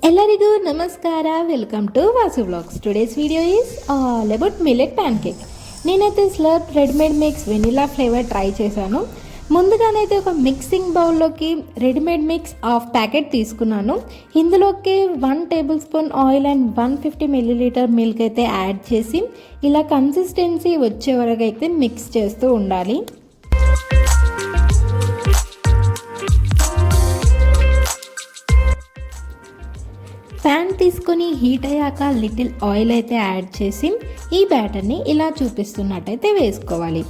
ಎಲ್ಲರಿಗೂ ನಮಸ್ಕಾರ. Welcome to Vasu vlogs. Today's video is all about millet pancake. నేనైతే Slurrp readymade mix vanilla flavour try చేశాను. ముందుగానైతే ఒక మిక్సింగ్ బౌల్లోకి రెడీమేడ్ మిక్స్ హాఫ్ ప్యాకెట్ తీసుకున్నాను. ఇందులోకి 1 table spoon oil and 150 ml milk అయితే యాడ్ చేసి ఇలా కన్సిస్టెన్సీ వచ్చే వరకు అయితే మిక్స్ చేస్తూ ఉండాలి. ప్యాన్ తీసుకొని హీట్ అయ్యాక లిటిల్ ఆయిల్ అయితే యాడ్ చేసి ఈ బ్యాటర్ని ఇలా చూపిస్తున్నట్టయితే వేసుకోవాలి.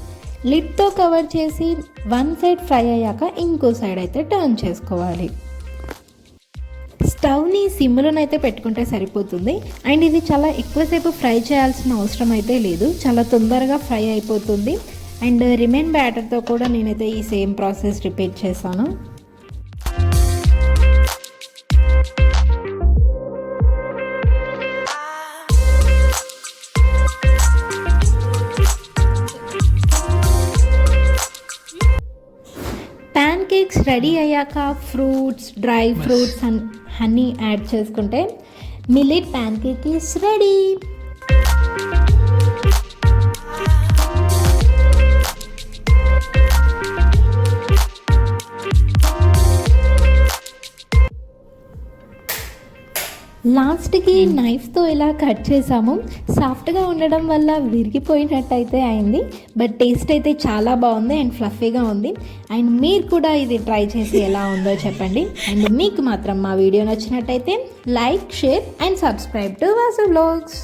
లిడ్తో కవర్ చేసి 1 సైడ్ ఫ్రై అయ్యాక ఇంకో సైడ్ అయితే టర్న్ చేసుకోవాలి. స్టవ్ని సిమ్లోనైతే పెట్టుకుంటే సరిపోతుంది. అండ్ ఇది చాలా ఎక్కువసేపు ఫ్రై చేయాల్సిన అవసరం అయితే లేదు, చాలా తొందరగా ఫ్రై అయిపోతుంది. అండ్ రిమైన్ బ్యాటర్తో కూడా నేనైతే ఈ సేమ్ ప్రాసెస్ రిపీట్ చేశాను. ప్యాన్ కేక్స్ రెడీ అయ్యాక fruits, dry fruits and honey add చేసుకుంటే millet pancake is ready. లాస్ట్కి నైఫ్తో ఇలా కట్ చేసాము. సాఫ్ట్గా ఉండడం వల్ల విరిగిపోయినట్టు అయితే అయింది, బట్ టేస్ట్ అయితే చాలా బాగుంది అండ్ ఫ్లఫీగా ఉంది. అండ్ మీరు కూడా ఇది ట్రై చేసి ఎలా ఉందో చెప్పండి. అండ్ మీకు మాత్రం మా వీడియో నచ్చినట్టయితే like, share and subscribe to Vasu vlogs.